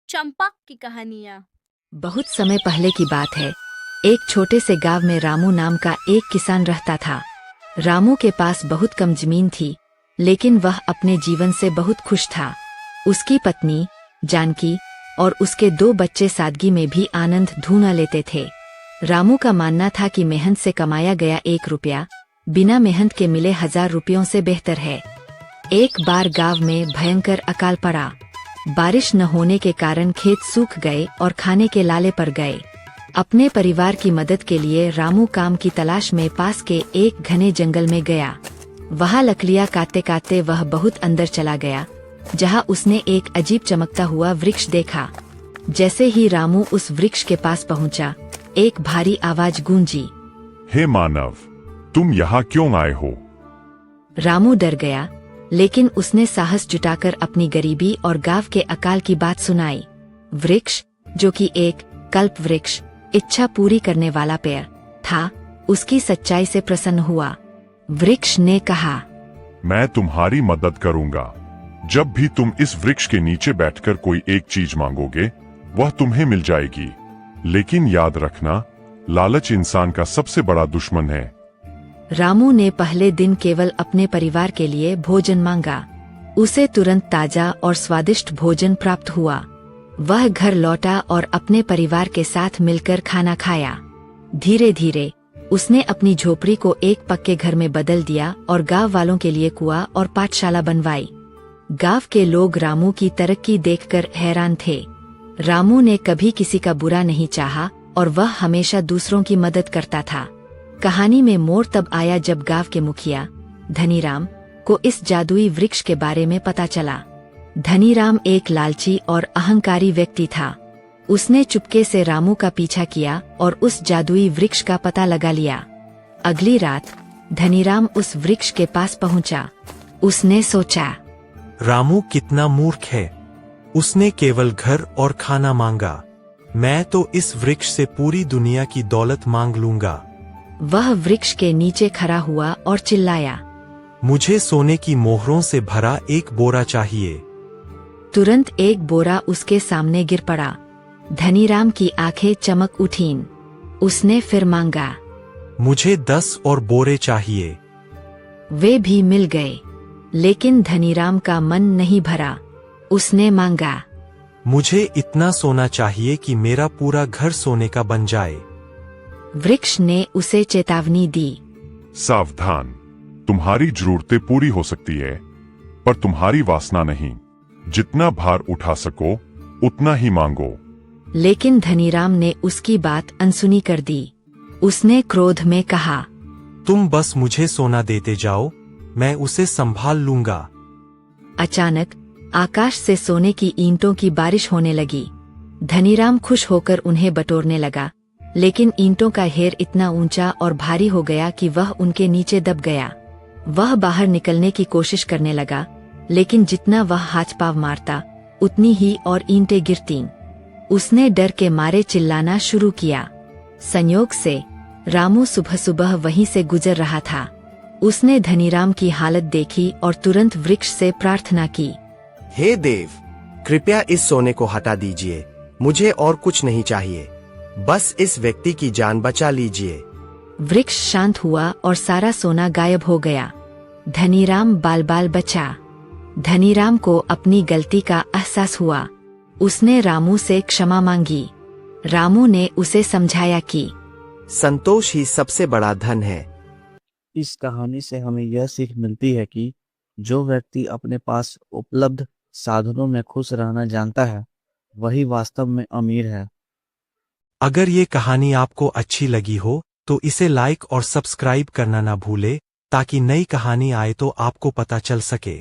चंपा की कहानियाँ। बहुत समय पहले की बात है। एक छोटे से गांव में रामू नाम का एक किसान रहता था। रामू के पास बहुत कम जमीन थी, लेकिन वह अपने जीवन से बहुत खुश था। उसकी पत्नी जानकी और उसके 2 बच्चे सादगी में भी आनंद ढूंढ लेते थे। रामू का मानना था कि मेहनत से कमाया गया 1 रुपया बिना मेहनत के मिले 1000 रुपयों से बेहतर है। एक बार गांव में भयंकर अकाल पड़ा। बारिश न होने के कारण खेत सूख गए और खाने के लाले पड़ गए। अपने परिवार की मदद के लिए रामू काम की तलाश में पास के एक घने जंगल में गया। वहाँ लकड़ियाँ काटते काटते वह बहुत अंदर चला गया, जहाँ उसने एक अजीब चमकता हुआ वृक्ष देखा। जैसे ही रामू उस वृक्ष के पास पहुँचा, एक भारी आवाज गूंजी, हे मानव, तुम यहाँ क्यों आए हो? रामू डर गया, लेकिन उसने साहस जुटाकर अपनी गरीबी और गांव के अकाल की बात सुनाई। वृक्ष, जो कि एक कल्प वृक्ष, इच्छा पूरी करने वाला पेड़ था, उसकी सच्चाई से प्रसन्न हुआ। वृक्ष ने कहा, मैं तुम्हारी मदद करूंगा। जब भी तुम इस वृक्ष के नीचे बैठकर कोई एक चीज मांगोगे, वह तुम्हें मिल जाएगी। लेकिन याद रखना, लालच इंसान का सबसे बड़ा दुश्मन है। रामू ने पहले दिन केवल अपने परिवार के लिए भोजन मांगा। उसे तुरंत ताजा और स्वादिष्ट भोजन प्राप्त हुआ। वह घर लौटा और अपने परिवार के साथ मिलकर खाना खाया। धीरे धीरे उसने अपनी झोपड़ी को एक पक्के घर में बदल दिया और गांव वालों के लिए कुआं और पाठशाला बनवाई। गांव के लोग रामू की तरक्की देखकर हैरान थे। रामू ने कभी किसी का बुरा नहीं चाहा और वह हमेशा दूसरों की मदद करता था। कहानी में मोड़ तब आया जब गांव के मुखिया धनीराम को इस जादुई वृक्ष के बारे में पता चला। धनीराम एक लालची और अहंकारी व्यक्ति था। उसने चुपके से रामू का पीछा किया और उस जादुई वृक्ष का पता लगा लिया। अगली रात धनीराम उस वृक्ष के पास पहुंचा। उसने सोचा, रामू कितना मूर्ख है, उसने केवल घर और खाना मांगा। मैं तो इस वृक्ष से पूरी दुनिया की दौलत मांग लूंगा। वह वृक्ष के नीचे खड़ा हुआ और चिल्लाया, मुझे सोने की मोहरों से भरा एक बोरा चाहिए। तुरंत एक बोरा उसके सामने गिर पड़ा। धनीराम की आंखें चमक उठीं। उसने फिर मांगा, मुझे 10 और बोरे चाहिए। वे भी मिल गए, लेकिन धनीराम का मन नहीं भरा। उसने मांगा, मुझे इतना सोना चाहिए कि मेरा पूरा घर सोने का बन जाए। वृक्ष ने उसे चेतावनी दी, सावधान, तुम्हारी जरूरतें पूरी हो सकती है, पर तुम्हारी वासना नहीं। जितना भार उठा सको उतना ही मांगो। लेकिन धनीराम ने उसकी बात अनसुनी कर दी। उसने क्रोध में कहा, तुम बस मुझे सोना देते जाओ, मैं उसे संभाल लूंगा। अचानक आकाश से सोने की ईंटों की बारिश होने लगी। धनीराम खुश होकर उन्हें बटोरने लगा, लेकिन ईंटों का ढेर इतना ऊंचा और भारी हो गया कि वह उनके नीचे दब गया। वह बाहर निकलने की कोशिश करने लगा, लेकिन जितना वह हाथ पांव मारता, उतनी ही और ईंटें गिरतीं। उसने डर के मारे चिल्लाना शुरू किया। संयोग से रामू सुबह सुबह वहीं से गुजर रहा था। उसने धनीराम की हालत देखी और तुरंत वृक्ष से प्रार्थना की, हे देव, कृपया इस सोने को हटा दीजिए। मुझे और कुछ नहीं चाहिए, बस इस व्यक्ति की जान बचा लीजिए। वृक्ष शांत हुआ और सारा सोना गायब हो गया। धनीराम बाल बाल बचा। धनीराम को अपनी गलती का एहसास हुआ। उसने रामू से क्षमा मांगी। रामू ने उसे समझाया कि संतोष ही सबसे बड़ा धन है। इस कहानी से हमें यह सीख मिलती है कि जो व्यक्ति अपने पास उपलब्ध साधनों में खुश रहना जानता है, वही वास्तव में अमीर है। अगर ये कहानी आपको अच्छी लगी हो तो इसे लाइक और सब्सक्राइब करना ना भूले, ताकि नई कहानी आए तो आपको पता चल सके।